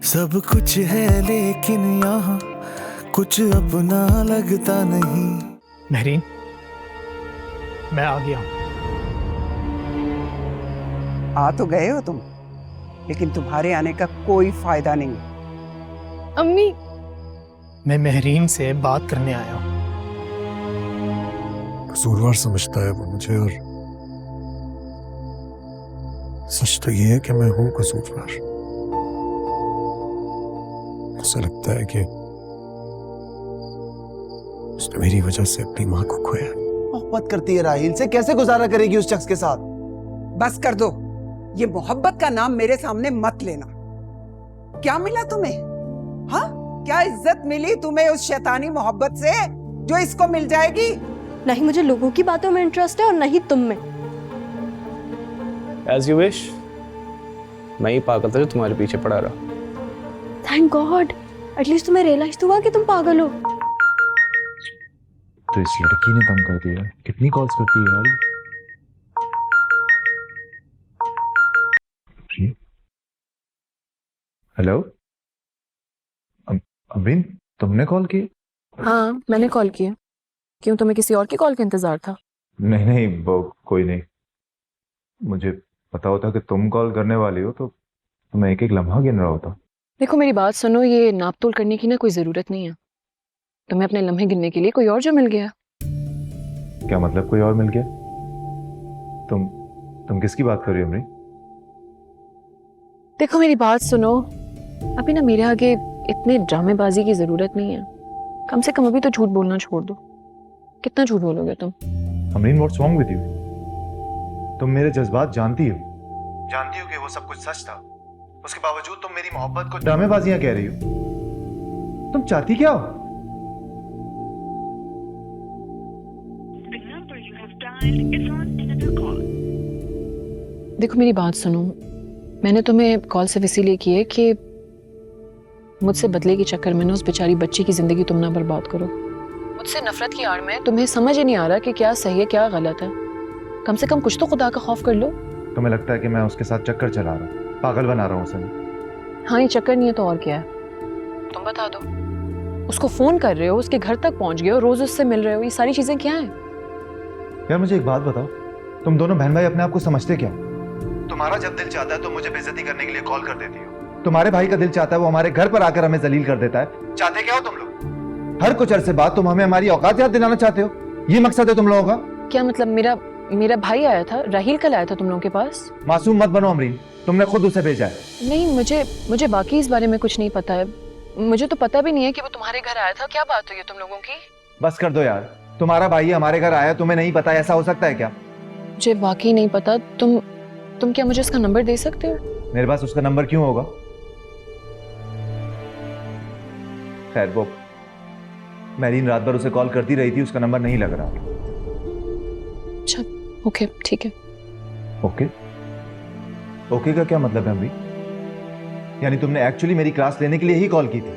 सब कुछ है लेकिन यहाँ कुछ अपना लगता नहीं। महरीन, मैं आ गया हूँ। आ तो गए हो तुम, लेकिन तुम्हारे आने का कोई फायदा नहीं। अम्मी, मैं महरीन से बात करने आया हूँ। कसूरवार समझता है वो मुझे, और सच तो ये है कि मैं हूं कसूरवार। मुझे लगता है कि उसने मेरी वजह से अपनी मां को खोया। मोहब्बत करती है राहिल से, कैसे गुजारा करेगी उस शख्स के साथ? बस कर दो, ये मोहब्बत का नाम मेरे सामने मत लेना। क्या मिला तुम्हें? हाँ, क्या इज्जत मिली तुम्हें उस शैतानी मोहब्बत से जो इसको मिल जाएगी? नहीं मुझे लोगों की बातों में इंटरेस्ट है और नहीं तुम में। As you wish। मैं ही पागल था जो तुम्हारे पीछे पड़ा रहा। थैंक गॉड, एटलीस्ट तुम्हें रियलाइज तो हुआ कि तुम पागल हो। तो इस लड़की ने तंग कर दिया। कितनी कॉल्स करती है यार? हेलो अबिन, तुमने कॉल की? हाँ मैंने कॉल किया। क्यों, तुम्हें किसी और की कॉल का इंतजार था? नहीं नहीं, वो कोई नहीं। मुझे पता होता कि तुम कॉल करने वाली हो तो मैं एक एक लम्हा गिन रहा होता। देखो मेरी बात सुनो, ये नाप तोल करने की ना कोई जरूरत नहीं है। तुम्हें अपने लम्हे गिनने के लिए कोई और जो मिल गया। क्या मतलब कोई और मिल गया? तुम किसकी बात कर रही हो अमरी? देखो मेरी बात सुनो, अभी ना मेरे आगे इतने ड्रामेबाजी की जरूरत नहीं है। कम से कम अभी तो झूठ बोलना छोड़ दो। कितना झूठ बोलोगे तुम? Amreen, what's wrong with you? तुम मेरे जज्बात जानती हो कि वो सब कुछ सच था। उसके बावजूद तुम मेरी मोहब्बत को ड्रामेबाजियां कह रही हो। तुम चाहती क्या हो? देखो मेरी बात सुनो, मैंने तुम्हें कॉल सिर्फ इसीलिए की है कि मुझसे बदले के चक्कर में ना उस बेचारी बच्ची की जिंदगी तुम ना बर्बाद करो। मुझसे नफरत की आड़ में तुम्हें समझ ही नहीं आ रहा कि क्या सही है क्या गलत है। कम से कम कुछ तो खुदा का खौफ कर लो। तुम्हें लगता है कि मैं उसके साथ चक्कर चला रहा हूँ, पागल बना रहा हूँ उसे? हाँ, ये चक्कर नहीं है तो और क्या है? तुम बता दो। उसको फोन कर रहे हो, उसके घर तक पहुंच गए हो, रोज उससे मिल रहे हो, ये सारी चीजें क्या हैं? यार मुझे एक बात बताओ, तुम दोनों बहन भाई अपने आप को समझते क्या? तुम्हारा जब दिल चाहता है तो मुझे बेइज्जती करने के लिए कॉल कर देती हो। तुम्हारे भाई का दिल चाहता है वो हमारे घर पर आकर हमें जलील कर देता है। चाहते क्या हो तुम लोग? हर कुछ अरसे बाद तुम हमें हमारी औकात याद दिलाना चाहते हो। ये मकसद है तुम लोगों का? क्या मतलब? मेरा भाई आया था, राहील कल आया था तुम लोगों के पास। मासूम मत बनो अमरीन, तुमने खुद उसे भेजा है। नहीं, मुझे बाकी इस बारे में कुछ नहीं पता है। मुझे तो पता भी नहीं है कि वो तुम्हारे घर आया था। क्या बात हुई है तुम लोगों की? बस कर दो यार, तुम्हारा भाई हमारे घर आया, तुम्हें नहीं पता? ऐसा हो सकता है क्या? मुझे वाकई नहीं पता। तुम क्या मुझे उसका नंबर दे सकते हो? मेरे पास उसका नंबर क्यों होगा? खैर, वो मैरीन रात भर उसे कॉल करती रही थी, उसका नंबर नहीं लग रहा। अच्छा, ओके ठीक है। ओके ओके का क्या मतलब है अमरी? यानी तुमने एक्चुअली मेरी क्लास लेने के लिए ही कॉल की थी?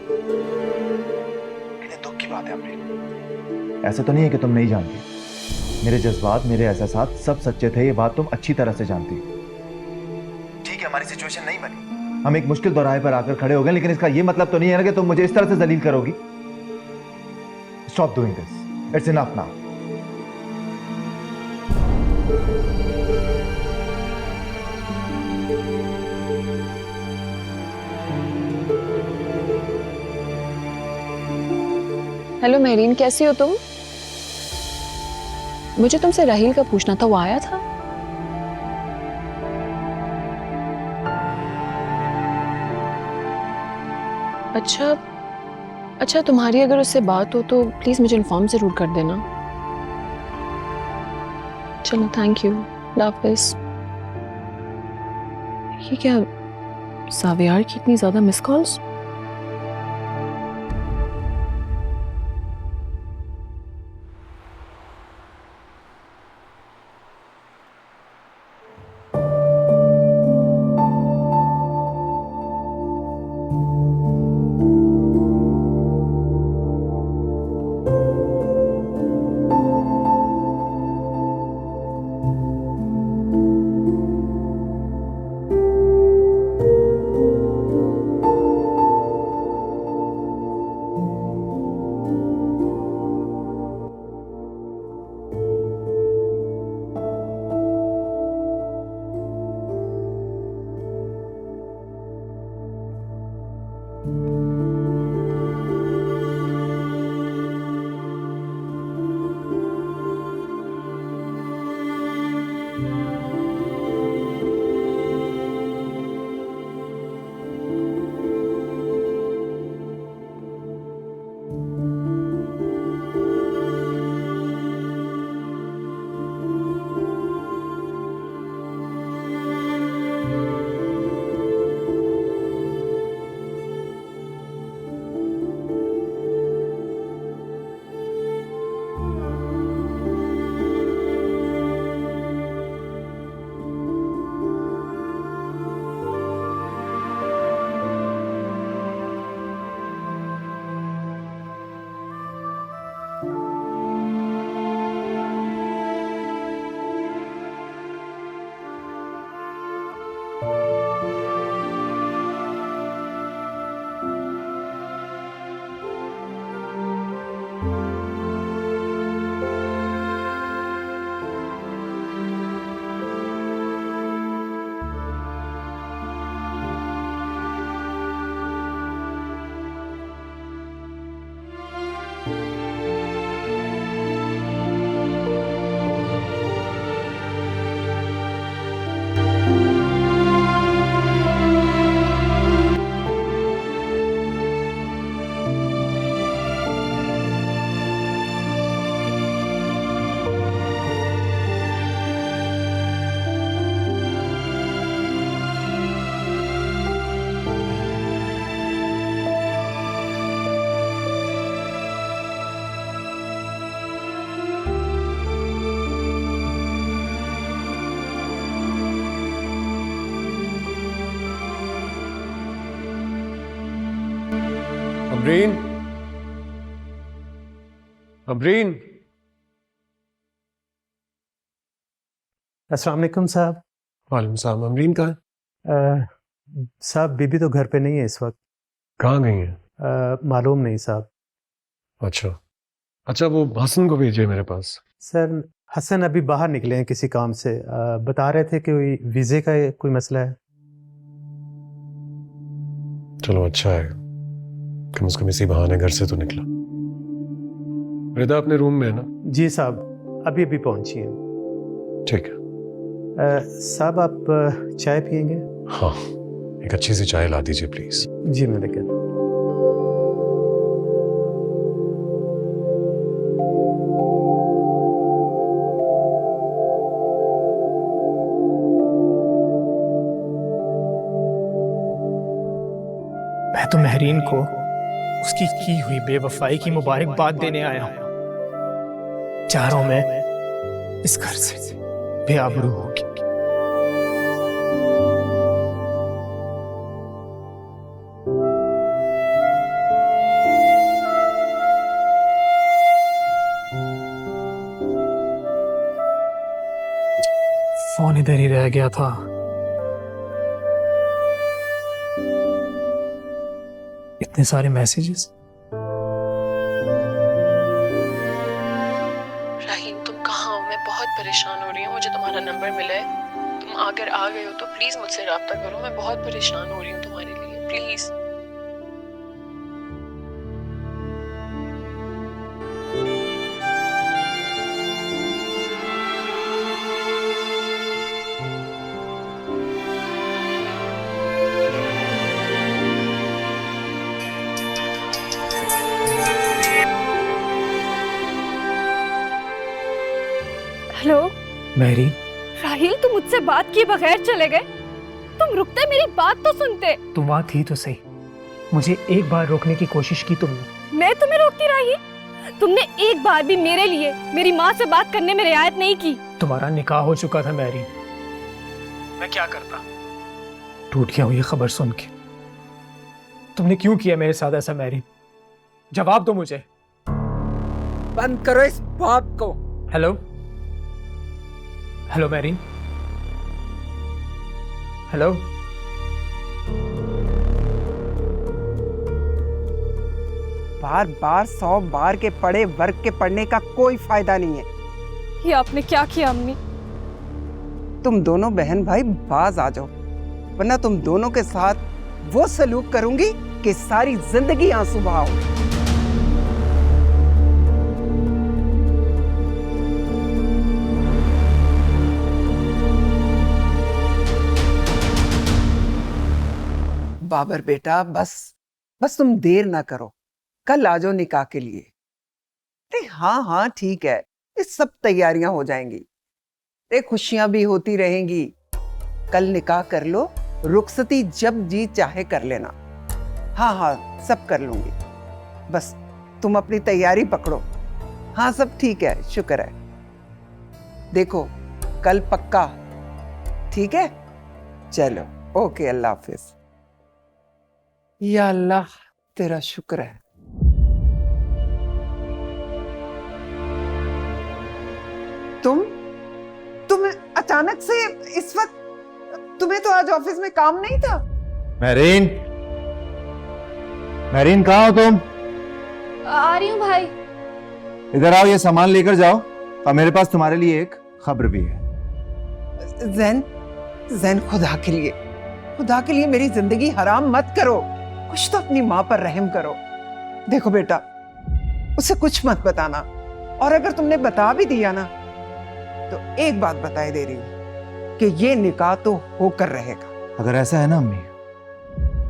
कितने दुख की बात है अमरी। ऐसा तो नहीं है कि तुम नहीं जानती। मेरे जज्बात, मेरे एहसास सब सच्चे थे, ये बात तुम अच्छी तरह से जानती। ठीक है, हमारी सिचुएशन नहीं बनी, हम एक मुश्किल दौराहे पर आकर खड़े हो गए, लेकिन इसका ये मतलब तो नहीं है ना कि तुम मुझे इस तरह से जलील करोगी। Stop doing this, it's enough now. Hello Mehreen, कैसी हो तुम? मुझे तुमसे राहील का पूछना था, वो आया था? अच्छा, तुम्हारी अगर उससे बात हो तो प्लीज मुझे इन्फॉर्म जरूर कर देना। चलो, थैंक यू, अल्लाह हाफिज। ये क्या सावियार की इतनी ज्यादा मिस कॉल्स? अमरीन, अमरीन। अस्सलाम वालेकुम साहब। वालेकुम सलाम। अमरीन कहाँ है? साहब बीबी तो घर पे नहीं है इस वक्त। कहाँ गई है? मालूम नहीं साहब। अच्छा अच्छा, वो हसन को भेजिए मेरे पास। सर हसन अभी बाहर निकले हैं किसी काम से। बता रहे थे कि वीज़े का कोई मसला है। चलो अच्छा है, कम से कम इसी बहाने घर से तो निकला। रिदा अपने रूम में है ना? जी साहब, अभी अभी पहुंची हैं। ठीक है। साहब आप चाय पियेंगे? हाँ, एक अच्छी सी चाय ला दीजिए प्लीज। जी मैं लेकर। मैं तो महरीन को उसकी की हुई बेवफाई की मुबारकबाद देने आया हूं। चाह रहा हूं मैं इस घर से बेआबरू होगी। फोन इधर ही रह गया था। इतने सारे मैसेजेस। राहील तुम कहाँ हो? मैं बहुत परेशान हो रही हूँ। मुझे तुम्हारा नंबर मिला है, तुम अगर आ गए हो तो प्लीज मुझसे रब्ता करो। मैं बहुत परेशान हो रही हूँ तुम्हारे लिए, प्लीज। हेलो महरीन, राहिल, तुम मुझसे बात किए बगैर चले गए। तुम रुकते, मेरी बात तो सुनते। तुम वहां थी तो सही, मुझे एक बार रोकने की कोशिश की तुमने। मैं तुम्हें रोकती रही? तुमने एक बार भी मेरे लिए मेरी माँ से बात करने में रियायत नहीं की। तुम्हारा निकाह हो चुका था महरीन, मैं क्या करता? टूट गया हूं ये खबर सुन के। तुमने क्यों किया मेरे साथ ऐसा महरीन? जवाब दो मुझे। बंद करो इस बात को। हेलो हेलो मैरीन, हेलो। बार बार 100 बार के पढ़े वर्ग के पढ़ने का कोई फायदा नहीं है। ये आपने क्या किया अम्मी? तुम दोनों बहन भाई बाज आ जाओ, वरना तुम दोनों के साथ वो सलूक करूंगी कि सारी जिंदगी आंसू बहाओ। बाबर बेटा, बस तुम देर ना करो, कल आ जाओ निकाह के लिए। अरे हाँ हाँ ठीक है, इस सब तैयारियां हो जाएंगी। अरे खुशियां भी होती रहेंगी। कल निकाह कर लो, रुखसती जब जी चाहे कर लेना। हाँ हाँ सब कर लूंगी, बस तुम अपनी तैयारी पकड़ो। हाँ सब ठीक है, शुक्र है। देखो कल पक्का, ठीक है? चलो ओके, अल्लाह हाफिज। या अल्लाह तेरा शुक्र है। तुम अचानक से इस वक्त, तुम्हें तो आज ऑफिस में काम नहीं था? महरीन, महरीन कहाँ हो तुम? आ रही हूँ भाई। इधर आओ, ये सामान लेकर जाओ, और मेरे पास तुम्हारे लिए एक खबर भी है। जैन खुदा के लिए मेरी जिंदगी हराम मत करो। कुछ तो अपनी माँ पर रहम करो। देखो बेटा, उसे कुछ मत बताना, और अगर तुमने बता भी दिया ना, तो एक बात बताए दे रही हूं कि ये निकाह तो होकर रहेगा। अगर ऐसा है ना अम्मी,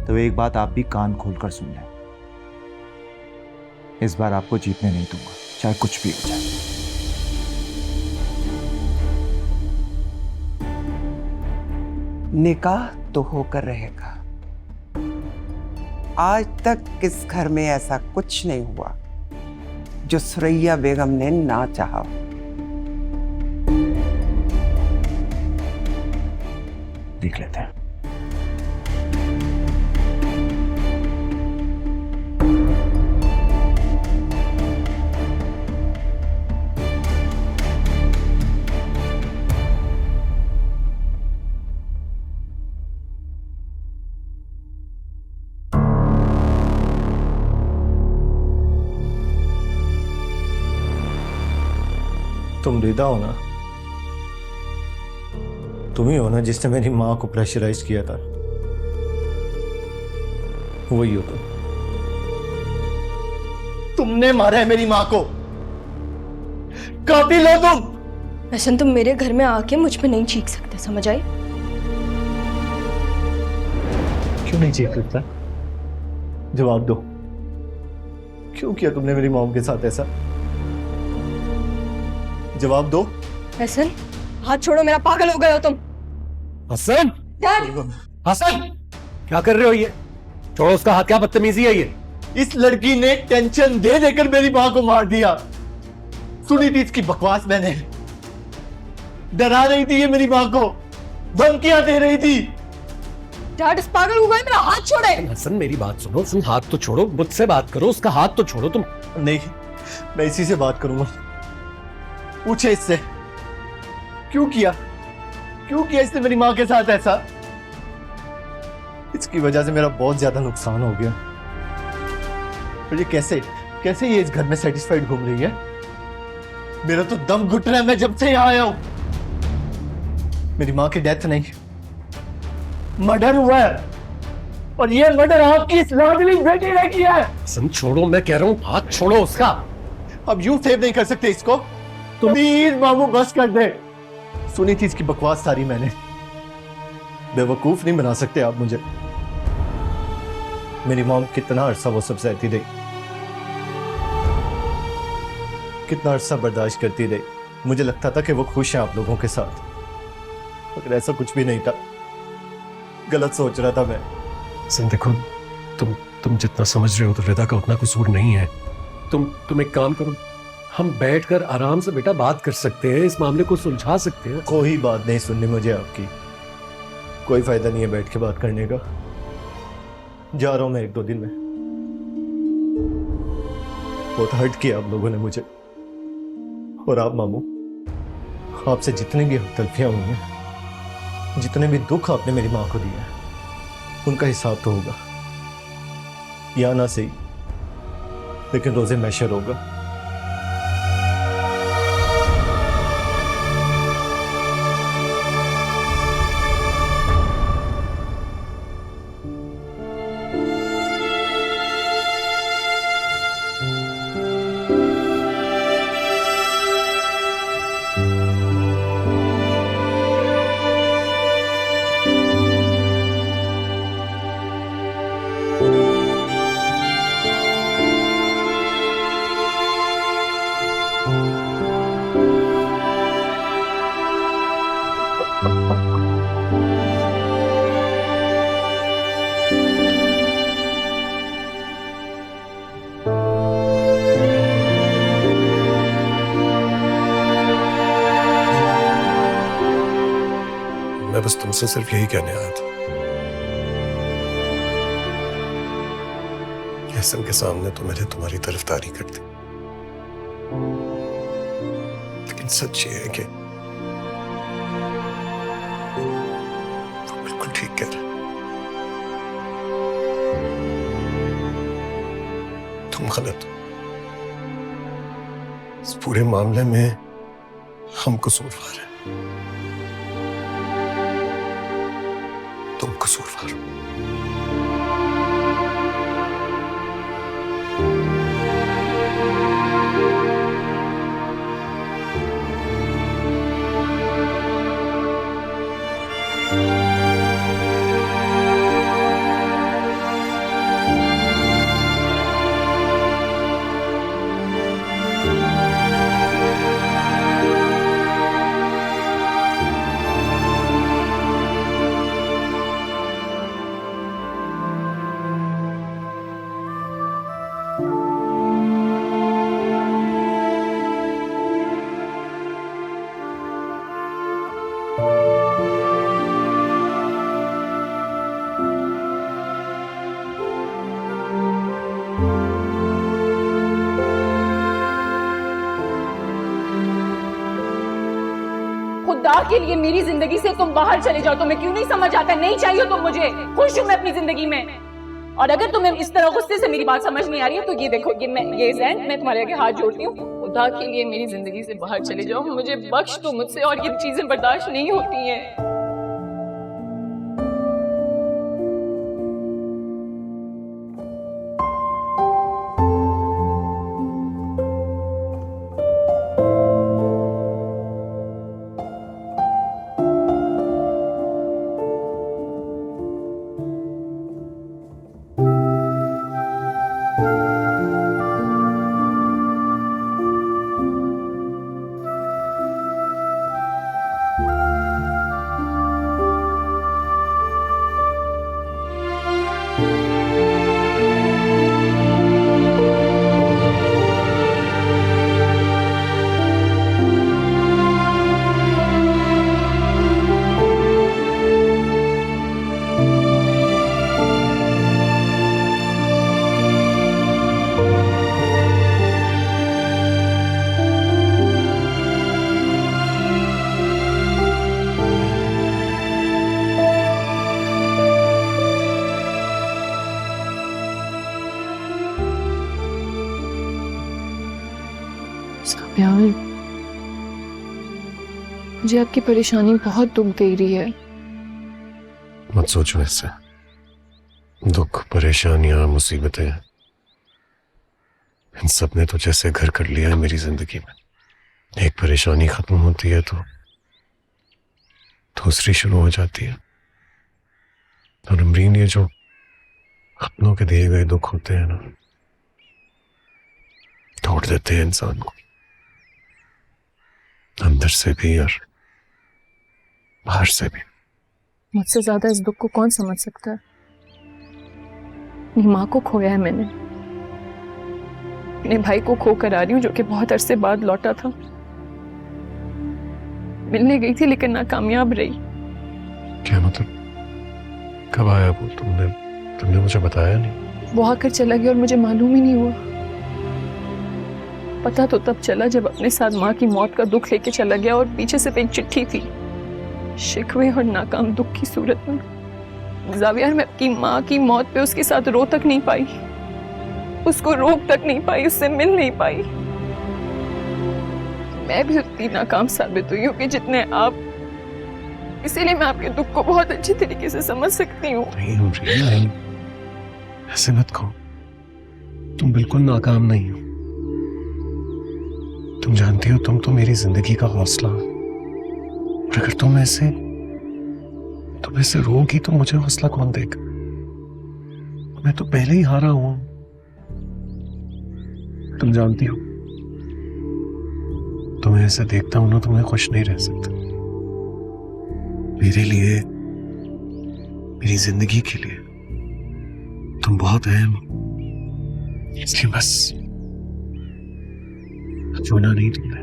तो एक बात आप भी कान खोलकर सुन लें। इस बार आपको जीतने नहीं दूंगा, चाहे कुछ भी हो जाए। निकाह तो होकर रहेगा। आज तक इस घर में ऐसा कुछ नहीं हुआ जो सुरैया बेगम ने ना चाहा। देख लेते हैं। तुम रिदा हो ना? तुम ही हो ना जिसने मेरी माँ को प्रेशराइज किया था? वही हो तुमने मारा है मेरी माँ को। कातिल हो तुम। वैसे तुम मेरे घर में आके मुझ पे नहीं चीख सकते, समझ आई? क्यों नहीं चीख सकता? जवाब दो, क्यों किया तुमने मेरी मॉम के साथ ऐसा? जवाब दो। हसन, हाथ छोड़ो, मेरा पागल हो गए हो तुम। हसन, डैड, हसन, क्या कर रहे हो ये? छोड़ो उसका हाथ, क्या बदतमीजी है ये? इस लड़की ने टेंशन दे देकर मेरी माँ को मार दिया। सुनी थी इसकी बकवास मैंने। डरा रही थी ये मेरी माँ को, धमकियां दे रही थी। डैड इस पागल हो गए, मेरा हाथ छोड़े। हसन मेरी बात सुनो, तुम हाथ तो छोड़ो, मुझसे बात करो, उसका हाथ तो छोड़ो तुम। नहीं, मैं इसी से बात करूंगा। पूछे इससे क्यों किया इसने मेरी माँ के साथ ऐसा? इसकी वजह से मेरा बहुत ज्यादा नुकसान हो गया। और ये कैसे ये इस घर में सेटिस्फाइड घूम रही है? मेरा तो दम घुट रहा है मैं जब से यहाँ आया हूं। मेरी माँ की डेथ नहीं, मर्डर हुआ है, और ये मर्डर आपकी इस लाडली बेटी ने किया है। हसन छोड़ो, मैं कह रहा हूँ हाथ छोड़ो उसका। अब यूं सेव नहीं कर सकते इसको। प्लीज मामू बस कर दे। सुनी थी इसकी बकवास सारी मैंने। बेवकूफ नहीं बना सकते आप मुझे। मेरी मॉम कितना अरसा वो सब सहती रही, कितना अरसा बर्दाश्त करती रही। मुझे लगता था कि वो खुश हैं आप लोगों के साथ, मगर ऐसा कुछ भी नहीं था। गलत सोच रहा था मैं। हसन देखो, तुम जितना समझ रहे हो तो रिदा का उतना कसूर नहीं है। तुम एक काम करो, हम बैठकर आराम से बेटा बात कर सकते हैं, इस मामले को सुलझा सकते हैं। कोई बात नहीं सुननी मुझे आपकी, कोई फायदा नहीं है बैठ के बात करने का। जा रहा हूं मैं 1-2 दिन में। बहुत हर्ट किया आप लोगों ने मुझे, और आप मामू, आपसे जितनी भी तलफियां हुई हैं, जितने भी दुख आपने मेरी माँ को दिया, उनका हिसाब तो होगा। या ना सही, लेकिन रोजे मैशर होगा। मैं बस तुमसे सिर्फ यही कहने आया था। हसन के सामने तो मैंने तुम्हारी तरफदारी कर दी, लेकिन सच ये है कि वो बिल्कुल ठीक कह रहा। तुम गलत हो। इस पूरे मामले में हम कसूरवार हैं। तुम कसूरवार हो। खुदा के लिए मेरी जिंदगी से तुम बाहर चले जाओ। तुम्हें क्यों नहीं समझ आता? नहीं चाहिए तुम मुझे, खुश हूं मैं अपनी जिंदगी में। और अगर तुम्हें इस तरह गुस्से से मेरी बात समझ नहीं आ रही है तो ये देखो, ये जैन, मैं तुम्हारे आगे हाथ जोड़ती हूँ, खुदा के लिए मेरी जिंदगी से बाहर चले जाओ, मुझे बख्श दो, मुझसे और ये चीजें बर्दाश्त नहीं होती हैं। उसका प्यार मुझे आपकी परेशानी बहुत दुख दे रही है। मत सोचो ऐसे। दुख, परेशानियां, मुसीबतें, इन सब ने तो जैसे घर कर लिया है मेरी जिंदगी में। एक परेशानी खत्म होती है तो दूसरी शुरू हो जाती है। और अमरीन, ये जो अपनों के दिए गए दुख होते हैं ना, तोड़ देते हैं इंसान को, अंदर से भी और बाहर से भी। मुझसे ज्यादा इस दुख को कौन समझ सकता है? अपनी माँ को खोया है मैंने, अपने भाई को खो कर आ रही हूँ जो कि बहुत अरसे बाद लौटा था। मिलने गई थी लेकिन नाकामयाब रही। क्या मतलब? कब आया वो? तुमने मुझे बताया नहीं। वो आकर चला गया और मुझे मालूम ही नहीं हुआ। पता तो तब चला जब अपने साथ माँ की मौत का दुख लेके चला गया और पीछे सिर्फ एक चिट्ठी थी, शिकवे और नाकाम दुख की सूरत में। जावियर, मैं अपनी माँ की मौत पे उसके साथ रो तक नहीं पाई, उसको रोक तक नहीं पाई, उससे मिल नहीं पाई। मैं भी उतनी नाकाम साबित हुई हूँ कि जितने आप। इसीलिए मैं आपके दुख को बहुत अच्छी तरीके से समझ सकती हूँ। नहीं, ऐसे मत कहो। तुम बिल्कुल नाकाम नहीं हो। तुम जानती हो, तुम तो मेरी जिंदगी का हौसला हो। और अगर तुम ऐसे रोगी तो मुझे हौसला कौन देगा? मैं तो पहले ही हारा हूं। तुम जानती हो, तुम्हें ऐसे देखता हूं ना तो मैं खुश नहीं रह सकता। मेरे लिए, मेरी जिंदगी के लिए तुम बहुत अहम हो। इसलिए बस चुना नहीं तुमने।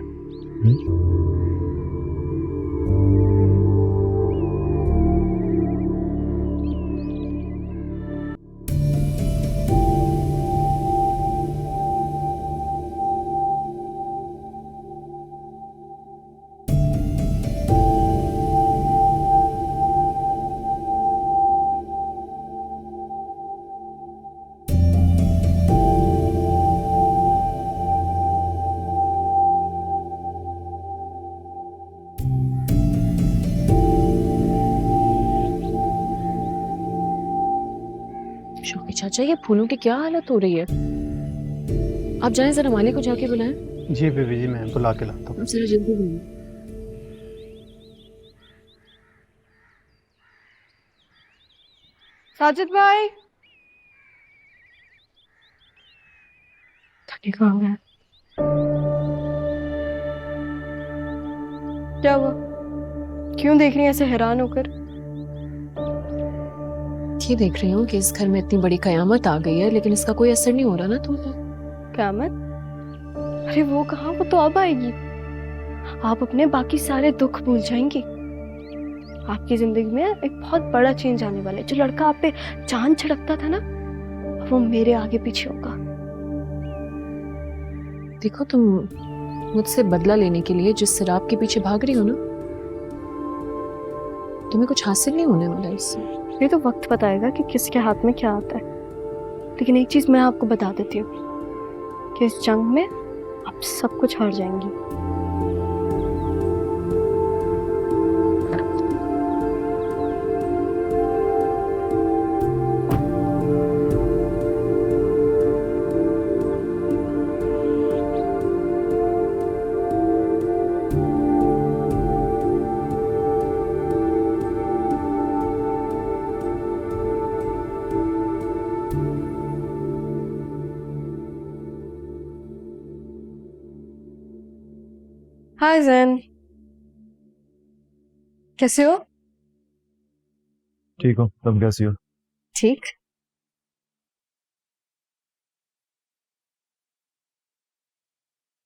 शौकी चाचा, ये फूलों की क्या हालत हो रही है? आप जाएं, जरा माली को जाके बुलाएं। जी बीबी जी, मैं बुला के लाता हूँ। जरा जल्दी बुलाएं। साजिद भाई, कहाँ गया? क्या हुआ? क्यों देख रही हैं ऐसे हैरान होकर? ये देख रही हूँ कि इस घर में इतनी बड़ी कयामत आ गई है, लेकिन इसका कोई असर नहीं हो रहा ना तुम पर। क़यामत? अरे वो कहाँ, वो तो अब आएगी। आप अपने बाकी सारे दुख भूल जाएंगी। आपकी जिंदगी में एक बहुत बड़ा चेंज आने वाला है। जो लड़का आप पे चांद छिड़कता था ना, वो मेरे आगे पीछे होगा। देखो, तुम मुझसे बदला लेने के लिए जिस शराब के पीछे भाग रही हो ना, तुम्हें कुछ हासिल नहीं होने वाला इससे। ये तो वक्त बताएगा कि किसके हाथ में क्या आता है। लेकिन एक चीज मैं आपको बता देती हूँ कि इस जंग में आप सब कुछ हार जाएंगी। हाय जैन, कैसे हो? ठीक हो, तुम कैसी हो? ठीक।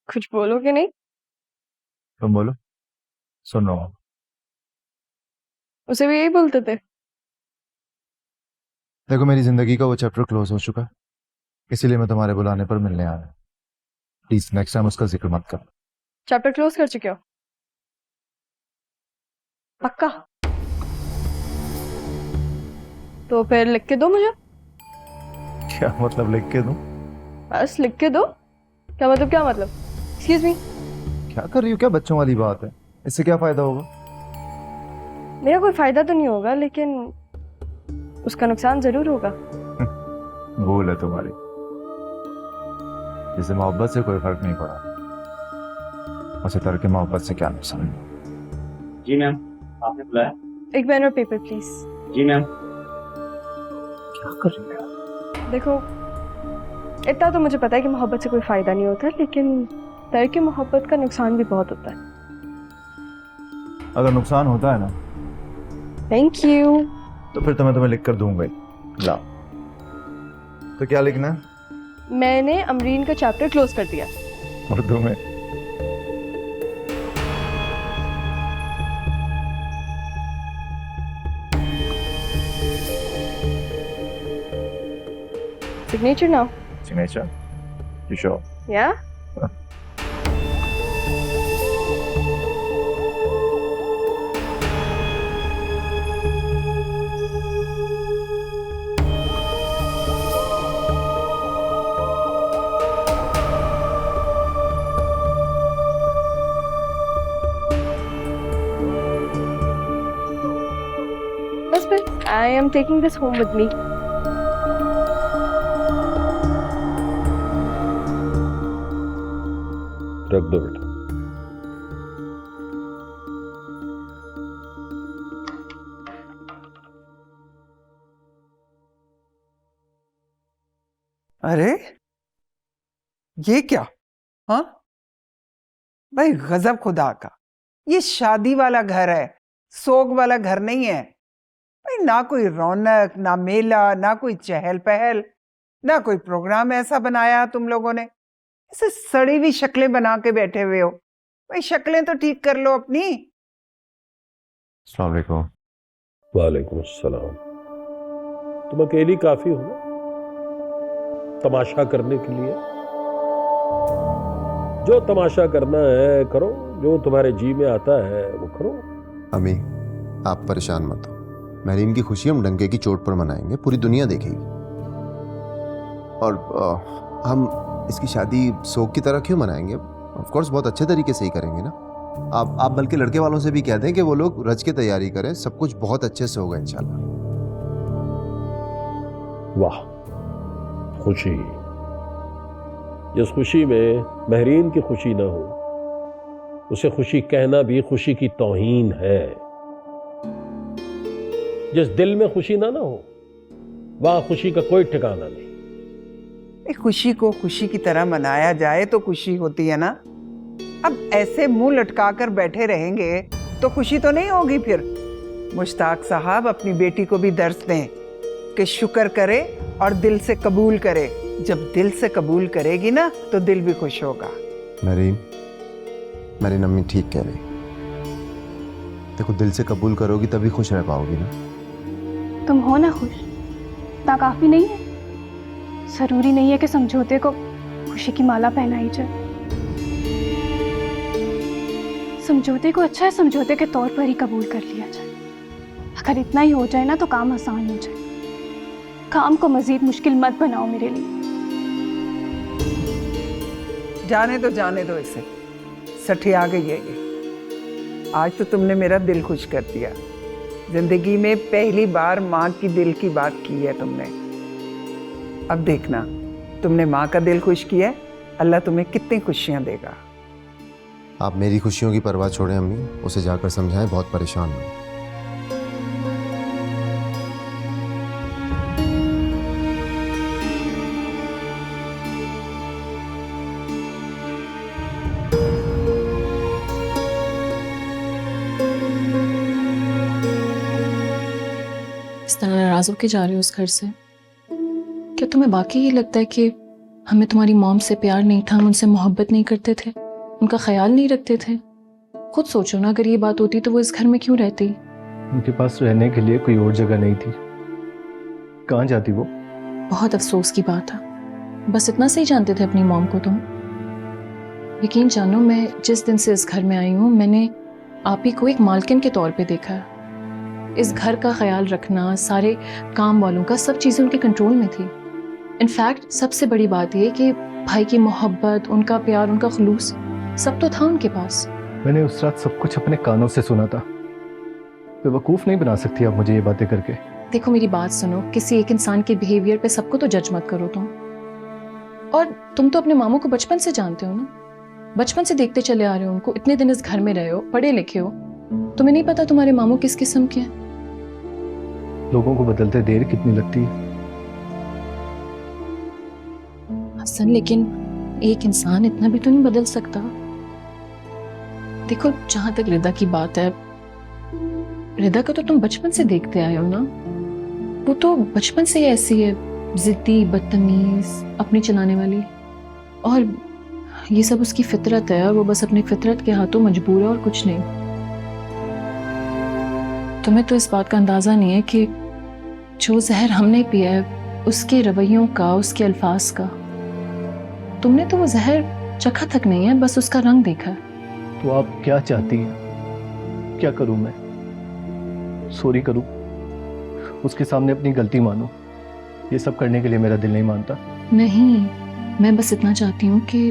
कुछ बोलोगे नहीं? तुम बोलो, सुन रहा हूँ। उसे भी यही बोलते थे। देखो, मेरी जिंदगी का वो चैप्टर क्लोज हो चुका है, इसीलिए मैं तुम्हारे बुलाने पर मिलने आया। प्लीज नेक्स्ट टाइम उसका जिक्र मत कर। चैप्टर क्लोज कर चुके हो? पक्का? तो फिर लिख के दो मुझे। क्या मतलब लिख के दूं? बस लिख के दो। क्या मतलब, क्या मतलब? Excuse me. क्या कर रही हो? क्या बच्चों वाली बात है? इससे क्या फायदा होगा? मेरा कोई फायदा तो नहीं होगा, लेकिन उसका नुकसान जरूर होगा। भूल है तुम्हारी, जिसे मोहब्बत से कोई फर्क नहीं पड़ा, उसे तर्क मोहब्बत से क्या नुकसान? जी मैम, आपने बुलाया? एक पेन और पेपर प्लीज। Ji ma'am. क्या कर रही है? देखो, इतना तो मुझे पता है कि मोहब्बत से कोई फायदा नहीं होता, लेकिन तर्क मोहब्बत का नुकसान भी बहुत होता है। अगर नुकसान होता है ना, थैंक यू। तो फिर तो मैं तुम्हें लिख कर दूंगा ही। लाओ। तो क्या लिखना है? मैंने अमरीन का चैप्टर क्लोज कर दिया। उर्दू में? Signature now? Signature? You sure? या? बस फिर, I am taking this home with me. रख दो बेटा। अरे ये क्या? हाँ भाई, गजब खुदा का। ये शादी वाला घर है, सोग वाला घर नहीं है भाई। ना कोई रौनक, ना मेला, ना कोई चहल पहल, ना कोई प्रोग्राम ऐसा बनाया तुम लोगों ने। ऐसे सड़ी हुई शक्लें बना के बैठे हुए हो भाई। शक्लें तो ठीक कर लो अपनी। अस्सलाम वालेकुम। वालेकुम अस्सलाम। तुम अकेली काफी हो ना तमाशा करने के लिए? जो तमाशा करना है करो, जो तुम्हारे जी में आता है वो करो। अम्मी, आप परेशान मत हो। महरीन की खुशी हम डंके की चोट पर मनाएंगे, पूरी दुनिया देखेगी। और हम इसकी शादी सोग की तरह क्यों मनाएंगे? ऑफ कोर्स बहुत अच्छे तरीके से ही करेंगे ना। आप बल्कि लड़के वालों से भी कह दें कि वो लोग रज के तैयारी करें, सब कुछ बहुत अच्छे से होगा इंशाल्लाह। वाह, खुशी। जिस खुशी में महरीन की खुशी ना हो, उसे खुशी कहना भी खुशी की तौहीन है। जिस दिल में खुशी ना हो, वहां खुशी का कोई ठिकाना नहीं। खुशी को खुशी की तरह मनाया जाए तो खुशी होती है ना। अब ऐसे मुंह लटका कर बैठे रहेंगे तो खुशी तो नहीं होगी। फिर मुश्ताक साहब अपनी बेटी को भी दर्स दें कि शुक्र करे और दिल से कबूल करे। जब दिल से कबूल करेगी ना तो दिल भी खुश होगा। मेरी अम्मी ठीक कह रही। देखो, दिल से कबूल करोगी तभी खुश रह पाओगी ना। तुम हो ना खुश, इतना काफी नहीं है? जरूरी नहीं है कि समझौते को खुशी की माला पहनाई जाए। समझौते को अच्छा है समझौते के तौर पर ही कबूल कर लिया जाए। अगर इतना ही हो जाए ना तो काम आसान हो जाए। काम को मजीद मुश्किल मत बनाओ मेरे लिए। जाने दो इसे। सठी आ गई है ये। आज तो तुमने मेरा दिल खुश कर दिया। जिंदगी में पहली बार माँ की दिल की बात की है तुमने। अब देखना, तुमने माँ का दिल खुश किया है, अल्लाह तुम्हें कितनी खुशियां देगा। आप मेरी खुशियों की परवाह छोड़ें अम्मी, उसे जाकर समझाएं, बहुत परेशान हूँ। इस तरह नाराज होके जा रहे हो उस घर से? क्या तुम्हें बाकी ये लगता है कि हमें तुम्हारी मॉम से प्यार नहीं था, हम उनसे मोहब्बत नहीं करते थे, उनका ख्याल नहीं रखते थे? खुद सोचो ना, अगर ये बात होती तो वो इस घर में क्यों रहती? उनके पास रहने के लिए कोई और जगह नहीं थी, कहाँ जाती वो? बहुत अफसोस की बात है। बस इतना सही जानते थे अपनी मॉम को तुम? यकीन जानो, मैं जिस दिन से इस घर में आई हूँ, मैंने आप ही को एक मालकिन के तौर पे देखा है। इस घर का ख्याल रखना, सारे काम वालों का, सब चीज़ें उनके कंट्रोल में थी। इनफैक्ट सबसे बड़ी बात यह कि भाई की मोहब्बत, उनका प्यार, उनका खुलूस सब तो था उनके पास। मैंने उस रात सब कुछ अपने कानों से सुना था। बेवकूफ़ नहीं बना सकती आप मुझे ये बातें करके। देखो मेरी बात सुनो, किसी एक इंसान के बिहेवियर पे सबको तो जज मत करो तुम। और तुम तो अपने मामू को बचपन से जानते हो ना, बचपन से देखते चले आ रहे हो उनको, इतने दिन इस घर में रहे हो, पढ़े लिखे हो, तुम्हें नहीं पता तुम्हारे मामू किस किस्म के हैं? लोगों को बदलते देर कितनी लगती है हसन, लेकिन एक इंसान इतना भी तो नहीं बदल सकता। देखो जहां तक रिदा की बात है, रिदा को तो तुम बचपन से देखते आए हो ना, वो तो बचपन से ही ऐसी है, जिद्दी, बदतमीज, अपनी चलाने वाली, और ये सब उसकी फितरत है, और वो बस अपनी फितरत के हाथों मजबूर है और कुछ नहीं। तुम्हें तो इस बात का अंदाजा नहीं है कि जो जहर हमने पिया है उसके रवैयों का, उसके अल्फाज का, तुमने तो वो जहर चखा तक नहीं है, बस उसका रंग देखा है। तो आप क्या चाहती हैं? क्या करूं मैं? सॉरी करूं, उसके सामने अपनी गलती मानूं? ये सब करने के लिए मेरा दिल नहीं मानता। नहीं, मैं बस इतना चाहती हूँ कि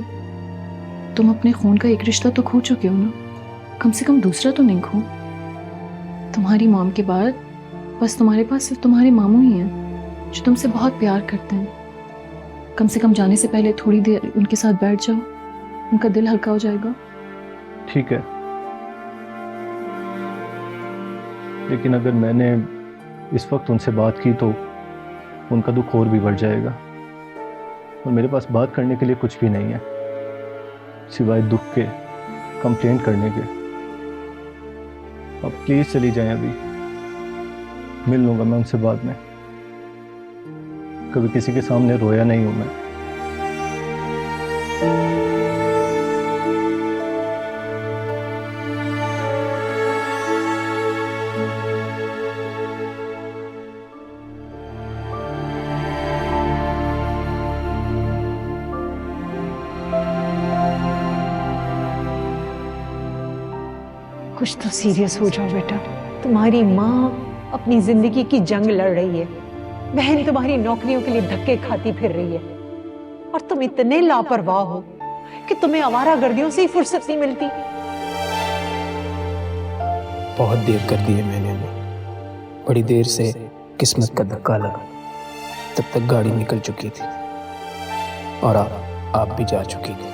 तुम अपने खून का एक रिश्ता तो खो चुके हो ना, कम से कम दूसरा तो नहीं खो। तुम्हारी मॉम के बाद बस तुम्हारे पास सिर्फ तुम्हारे मामू ही हैं जो तुमसे बहुत प्यार करते हैं। कम से कम जाने से पहले थोड़ी देर उनके साथ बैठ जाओ, उनका दिल हल्का हो जाएगा। ठीक है, लेकिन अगर मैंने इस वक्त उनसे बात की तो उनका दुख और भी बढ़ जाएगा, और मेरे पास बात करने के लिए कुछ भी नहीं है सिवाय दुख के, कंप्लेंट करने के। अब प्लीज चली जाएं, अभी मिल लूंगा मैं उनसे बाद में। कभी किसी के सामने रोया नहीं हूं मैं। कुछ तो सीरियस हो जाओ बेटा। तुम्हारी माँ अपनी जिंदगी की जंग लड़ रही है, बहन तुम्हारी नौकरियों के लिए धक्के खाती फिर रही है, और तुम इतने लापरवाह हो कि तुम्हें आवारागर्दियों से ही फुर्सत नहीं मिलती। बहुत देर कर दी है मैंने भी, बड़ी देर से किस्मत का धक्का लगा, तब तक गाड़ी निकल चुकी थी और आप भी जा चुकी थी।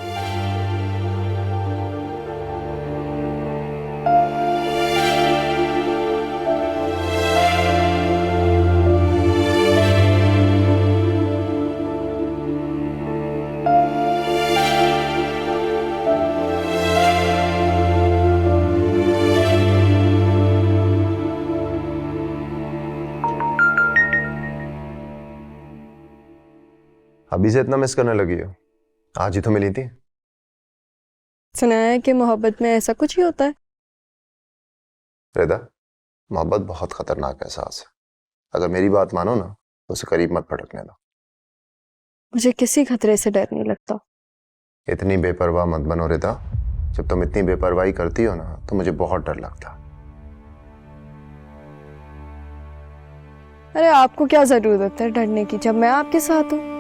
अभी से इतना मिस करने लगी हो? आज ही तो मिली थी। सुना है कि मोहब्बत में ऐसा कुछ ही होता है। रिदा, मोहब्बत बहुत खतरनाक एहसास है। अगर मेरी बात मानो ना तो उसे करीब मत फटकने दो। मुझे किसी खतरे से डर नहीं लगता। इतनी बेपरवाह मत बनो रिदा। जब तुम इतनी बेपरवाही करती हो ना तो मुझे बहुत डर लगता। अरे आपको क्या जरूरत है डरने की, जब मैं आपके साथ हूँ।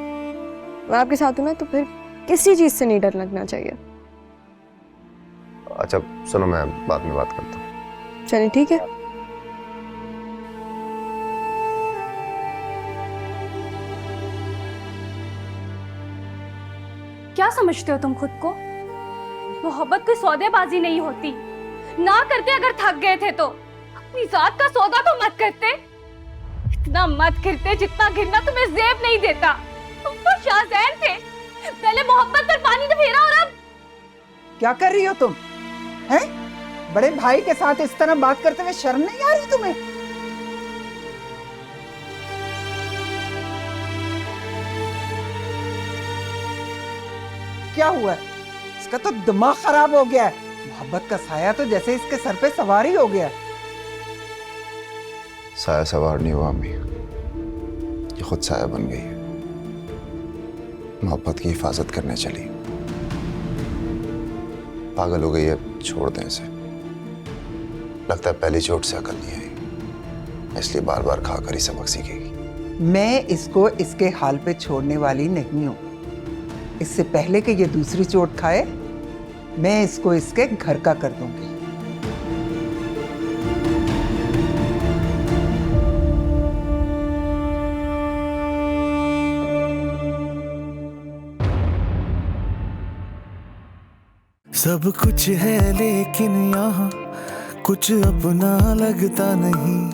मैं आपके साथ हूँ ना, तो फिर किसी चीज से नहीं डर लगना चाहिए। अच्छा सुनो, मैं बाद में बात करता हूँ। चलिए ठीक है। क्या समझते हो तुम खुद को? मोहब्बत कोई सौदेबाजी नहीं होती। ना करते अगर थक गए थे तो अपनी जात का सौदा तो मत करते। इतना मत गिरते जितना गिरना तुम्हें ज़ेब नहीं देता। तुम तो शाहज़ैन थे, पहले मोहब्बत पर पानी तो फेरा और अब क्या कर रही हो तुम? हैं? बड़े भाई के साथ इस तरह बात करते हुए शर्म नहीं आ रही तुम्हें? क्या हुआ है? इसका तो दिमाग खराब हो गया है। मोहब्बत का साया तो जैसे इसके सर पे सवार ही हो गया है। साया सवार नहीं हुआ अम्मी, ये खुद साया बन गई है। मोहब्बत की हिफाजत करने चली, पागल हो गई है। छोड़ दें इसे, लगता है पहली चोट से अकल नहीं आई, इसलिए बार बार खाकर ही सबक सीखेगी। मैं इसको इसके हाल पे छोड़ने वाली नहीं हूं। इससे पहले कि ये दूसरी चोट खाए, मैं इसको इसके घर का कर दूंगी। सब कुछ है लेकिन यहाँ कुछ अपना लगता नहीं।